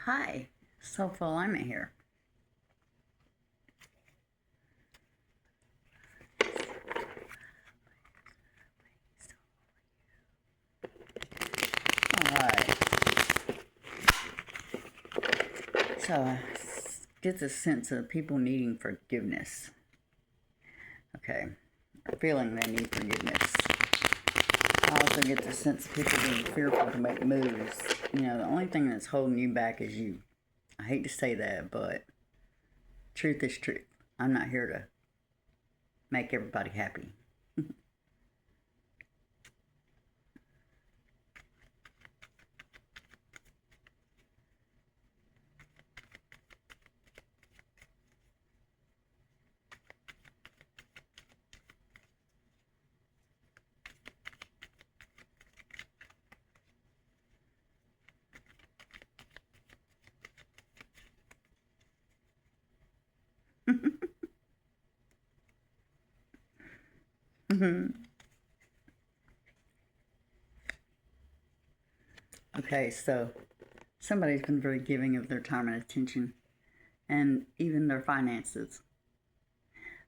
Hi, self-alignment here. Alright, so get the sense of people needing forgiveness. Okay, or feeling they need forgiveness. I also get the sense of people being fearful to make moves. The only thing that's holding you back is you. I hate to say that, but truth is truth. I'm not here to make everybody happy. Okay, so somebody's been very giving of their time and attention, and even their finances.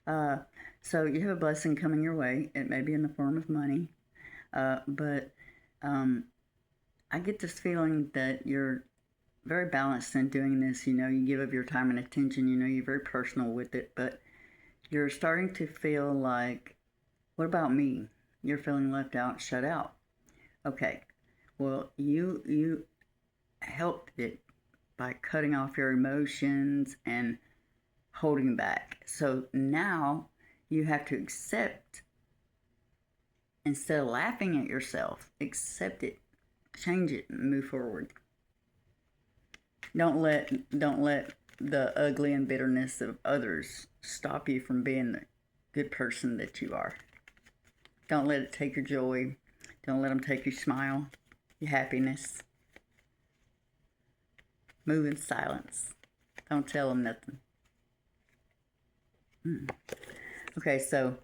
Uh, so you have a blessing coming your way. It may be in the form of money, but um, I get this feeling that you're very balanced in doing this. You give of your time and attention. You're very personal with it, but you're starting to feel like, what about me? You're feeling left out, shut out. Okay, well, you helped it by cutting off your emotions and holding back. So now you have to accept, instead of laughing at yourself, accept it, change it, and move forward. Don't let the ugly and bitterness of others stop you from being the good person that you are. Don't let it take your joy. Don't let them take your smile, your happiness. Move in silence. Don't tell them nothing. Okay, so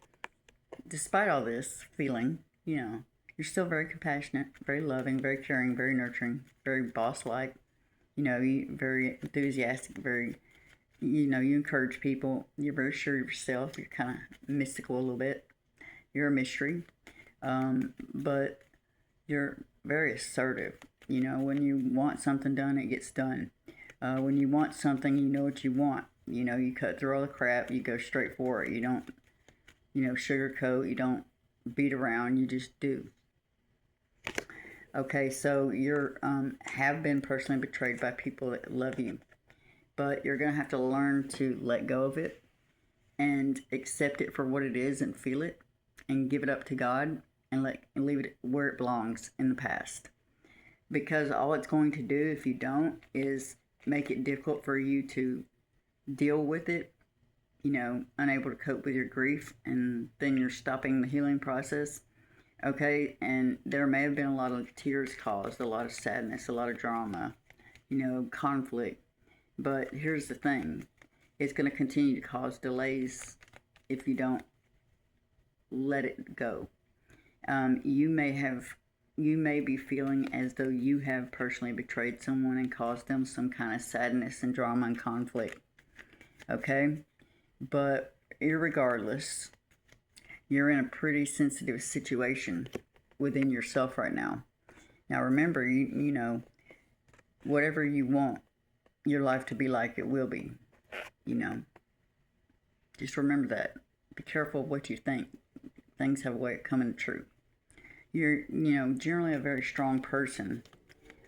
despite all this feeling, you're still very compassionate, very loving, very caring, very nurturing, very boss-like. You very enthusiastic, very, you encourage people. You're very sure of yourself. You're kind of mystical a little bit. You're a mystery, but you're very assertive. When you want something done, it gets done. When you want something, you know what you want. You cut through all the crap. You go straight for it. You don't, sugarcoat. You don't beat around. You just do. Okay, so you're have been personally betrayed by people that love you, but you're gonna have to learn to let go of it and accept it for what it is and feel it and give it up to God and leave it where it belongs in the past. Because all it's going to do if you don't is make it difficult for you to deal with it, unable to cope with your grief, and then you're stopping the healing process. Okay, and there may have been a lot of tears caused, a lot of sadness, a lot of drama, conflict. But here's the thing, it's going to continue to cause delays if you don't let it go. You may be feeling as though you have personally betrayed someone and caused them some kind of sadness and drama and conflict. Okay, but irregardless, you're in a pretty sensitive situation within yourself right now. Now remember, whatever you want your life to be like, it will be. You know, just remember that. Be careful of what you think. Things have a way of coming true. You're, generally a very strong person.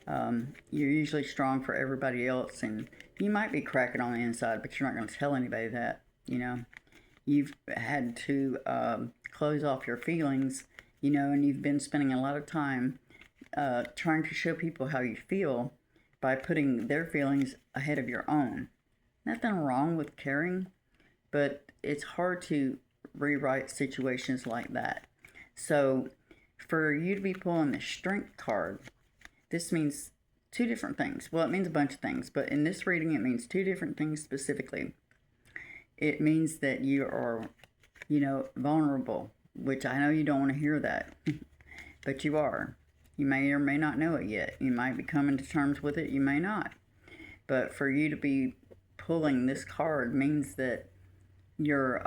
You're usually strong for everybody else, and you might be cracking on the inside, but you're not going to tell anybody that. You've had to close off your feelings, and you've been spending a lot of time trying to show people how you feel by putting their feelings ahead of your own. Nothing wrong with caring, but it's hard to rewrite situations like that. So, for you to be pulling the strength card, this means two different things. Well, it means a bunch of things, but in this reading, it means two different things specifically. It means that you are, vulnerable, which I know you don't want to hear that, but you are. You may or may not know it yet. You might be coming to terms with it, you may not. But for you to be pulling this card means that you're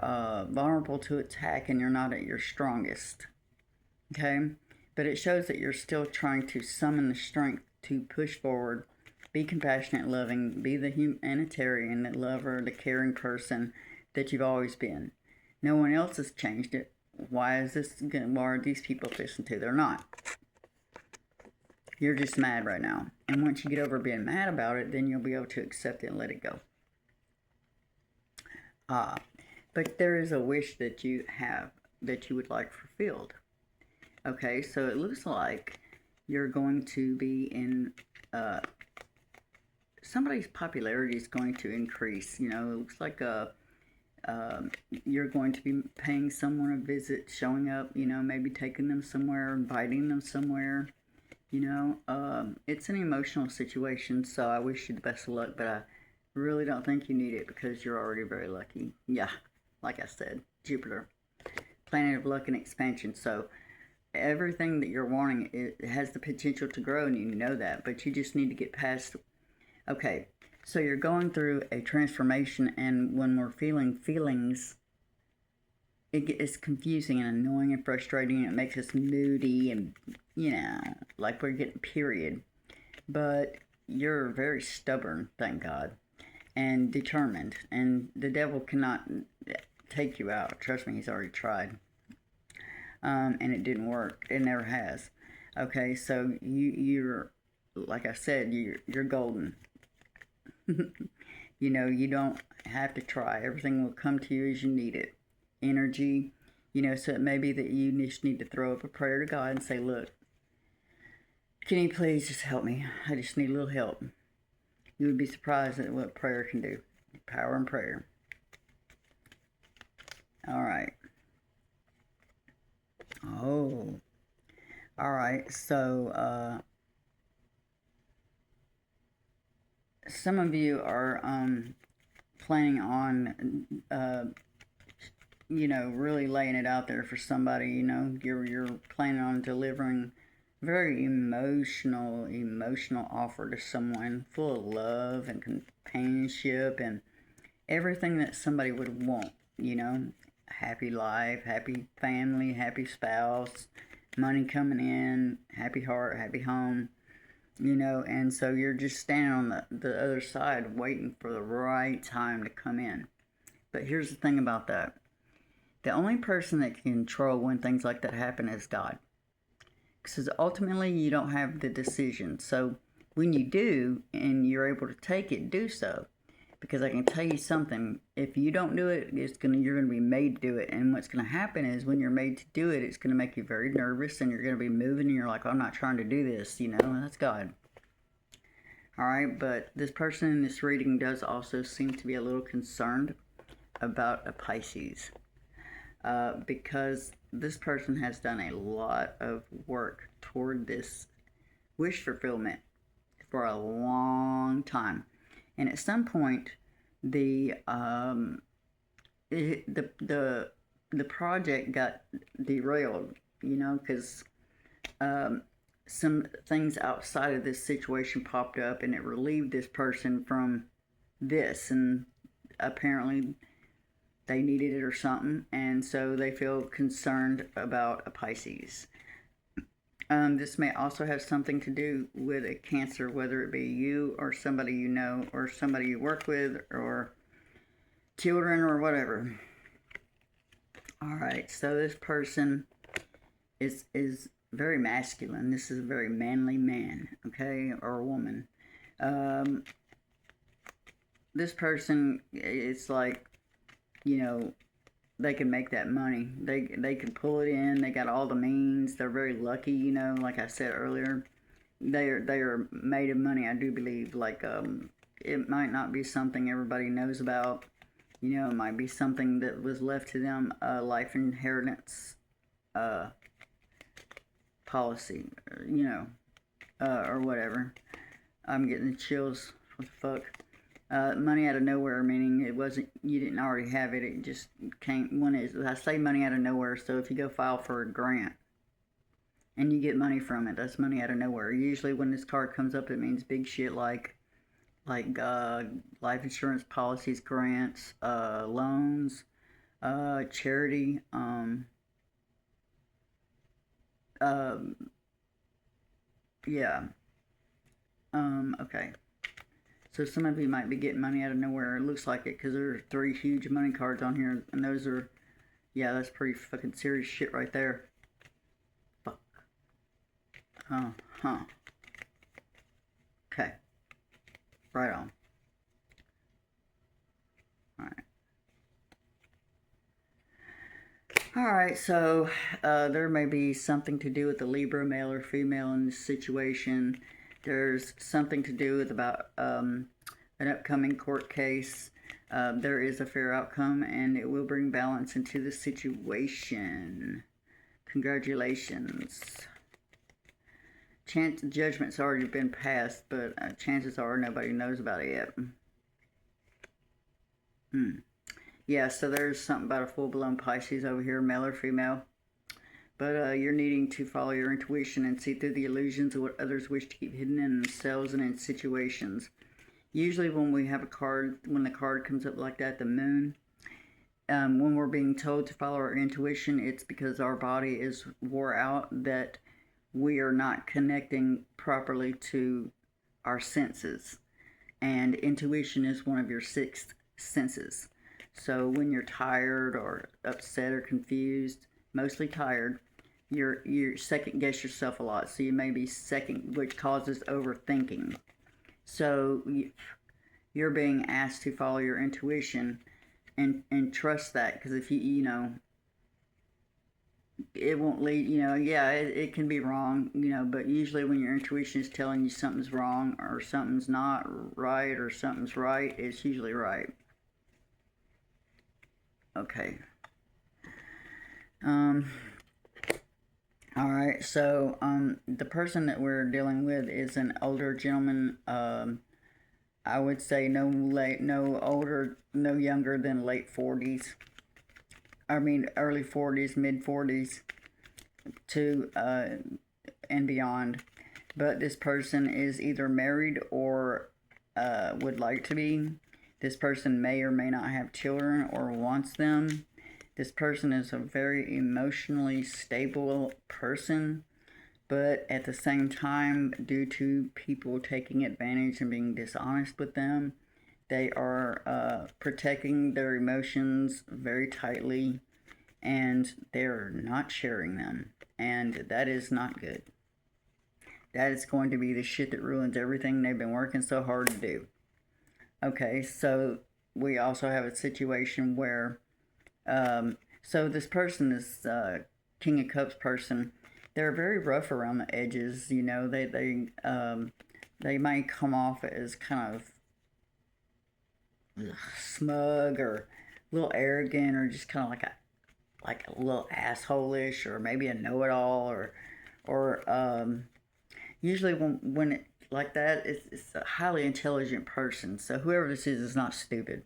vulnerable to attack and you're not at your strongest. Okay? But it shows that you're still trying to summon the strength to push forward, be compassionate, loving, be the humanitarian, the lover, the caring person that you've always been. No one else has changed it. Why are these people fixing to? They're not. You're just mad right now. And once you get over being mad about it, then you'll be able to accept it and let it go. But there is a wish that you have that you would like fulfilled. Okay, so it looks like you're going to be in, somebody's popularity is going to increase. You know, it looks like you're going to be paying someone a visit, showing up, you know, maybe taking them somewhere, inviting them somewhere. You know, it's an emotional situation, so I wish you the best of luck, but I really don't think you need it because you're already very lucky. Yeah, like I said, Jupiter, planet of luck and expansion. So everything that you're wanting, it has the potential to grow, and you know that, but you just need to get past. Okay, so you're going through a transformation, and when we're feeling feelings, it's confusing and annoying and frustrating, and it makes us moody and, you know, like we're getting period. But you're very stubborn, thank God, and determined, and the devil cannot take you out. Trust me, he's already tried. And it didn't work. It never has. Okay, so you're like I said, you're golden. You know, you don't have to try. Everything will come to you as you need it. Energy, you know, so it may be that you just need to throw up a prayer to God and say, look, can you please just help me? I just need a little help. You would be surprised at what prayer can do. Power in prayer. All right. Oh. All right. So, some of you are planning on, you know, really laying it out there for somebody. You know, you're planning on delivering very emotional offer to someone, full of love and companionship and everything that somebody would want. You know, happy life, happy family, happy spouse, money coming in, happy heart, happy home. You know, and so you're just standing on the other side waiting for the right time to come in. But here's the thing about that. The only person that can control when things like that happen is God. Because ultimately you don't have the decision. So when you do and you're able to take it, do so. Because I can tell you something, if you don't do it, you're gonna be made to do it. And what's gonna happen is when you're made to do it, it's gonna make you very nervous and you're gonna be moving and you're like, I'm not trying to do this, you know, that's God. Alright, but this person in this reading does also seem to be a little concerned about a Pisces. Because this person has done a lot of work toward this wish fulfillment for a long time. And at some point, the project got derailed, you know, because some things outside of this situation popped up, and it relieved this person from this, and apparently they needed it or something, and so they feel concerned about a Pisces. This may also have something to do with a Cancer, whether it be you or somebody you know or somebody you work with or children or whatever. Alright, so this person is very masculine. This is a very manly man, okay, or a woman. This person, it's like, you know, they can make that money. They can pull it in. They got all the means. They're very lucky, you know, like I said earlier. They are made of money, I do believe. Like, it might not be something everybody knows about. You know, it might be something that was left to them, life inheritance policy, you know, or whatever. I'm getting the chills. What the fuck? Money out of nowhere, meaning it wasn't, you didn't already have it, it just came. I say money out of nowhere, so if you go file for a grant and you get money from it, that's money out of nowhere. Usually when this card comes up, it means big shit like like life insurance policies, grants, loans, charity, um, yeah. Okay. So some of you might be getting money out of nowhere. It looks like it because there are 3 huge money cards on here, and those are, yeah, that's pretty fucking serious shit right there. Fuck. Huh. Okay. Right on. All right. All right. So there may be something to do with the Libra, male or female, in this situation. There's something to do with about an upcoming court case. There is a fair outcome, and it will bring balance into the situation. Congratulations. Judgment's already been passed, but chances are nobody knows about it yet. Yeah, so there's something about a full-blown Pisces over here, male or female. But you're needing to follow your intuition and see through the illusions of what others wish to keep hidden in themselves and in situations. Usually when we have a card, when the card comes up like that, the moon, when we're being told to follow our intuition, it's because our body is wore out, that we are not connecting properly to our senses. And intuition is one of your 6 senses. So when you're tired or upset or confused, mostly tired, you second guess yourself a lot. So you may be which causes overthinking. So you're being asked to follow your intuition and trust that, because if you know, it won't lead, yeah, it can be wrong, but usually when your intuition is telling you something's wrong or something's not right or something's right, it's usually right. Okay. All right, so the person that we're dealing with is an older gentleman. I would say no younger than late 40s. I mean, early 40s, mid 40s to and beyond. But this person is either married or would like to be. This person may or may not have children or wants them. This person is a very emotionally stable person, but at the same time, due to people taking advantage and being dishonest with them, they are protecting their emotions very tightly, and they're not sharing them, and that is not good. That is going to be the shit that ruins everything they've been working so hard to do. Okay, so we also have a situation where so this person, this King of Cups person, they're very rough around the edges. They might come off as kind of smug or a little arrogant, or just kind of like a little asshole-ish, or maybe a know-it-all, or usually when it like that, it's a highly intelligent person. So whoever this is not stupid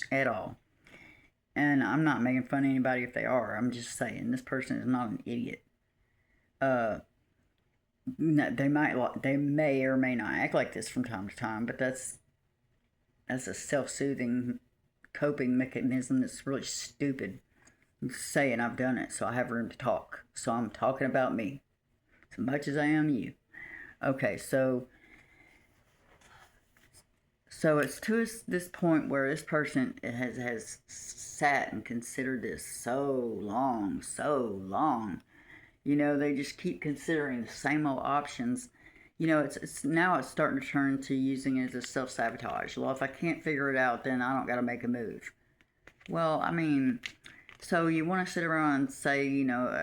at all. And I'm not making fun of anybody if they are. I'm just saying this person is not an idiot. They may or may not act like this from time to time, but that's a self-soothing coping mechanism that's really stupid. I'm just saying I've done it, so I have room to talk. So I'm talking about me as much as I am you. Okay, so it's to this point where this person has sat and considered this so long. They just keep considering the same old options. It's now it's starting to turn to using it as a self-sabotage. Well, if I can't figure it out, then I don't got to make a move. Well, I mean, so you want to sit around and say, how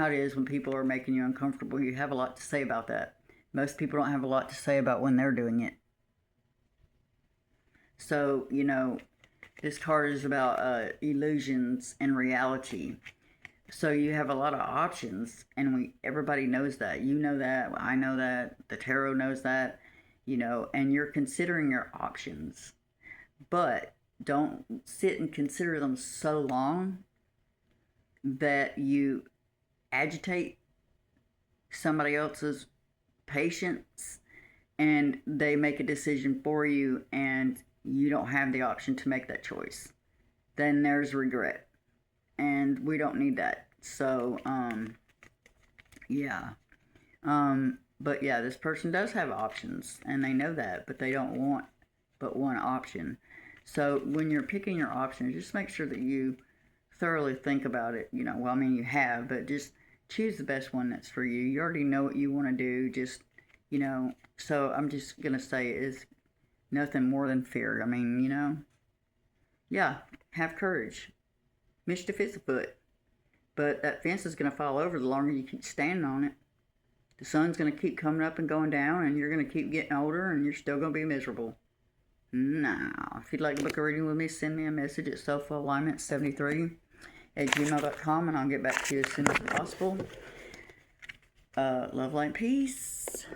it is when people are making you uncomfortable. You have a lot to say about that. Most people don't have a lot to say about when they're doing it. So, this card is about illusions and reality. So you have a lot of options, and everybody knows that. You know that, I know that, the tarot knows that, and you're considering your options. But don't sit and consider them so long that you agitate somebody else's patience and they make a decision for you and you don't have the option to make that choice, then there's regret. And we don't need that. So, yeah. But yeah, this person does have options and they know that, but they don't want but one option. So when you're picking your options, just make sure that you thoroughly think about it. Well, I mean, you have, but just choose the best one that's for you. You already know what you want to do. Just, so I'm just going to say it is nothing more than fear. I mean, yeah, have courage. Mischief is afoot. But that fence is going to fall over the longer you keep standing on it. The sun's going to keep coming up and going down, and you're going to keep getting older, and you're still going to be miserable. Now, if you'd like to book a reading with me, send me a message at soulfulalignment73@gmail.com, and I'll get back to you as soon as possible. Love, light, peace.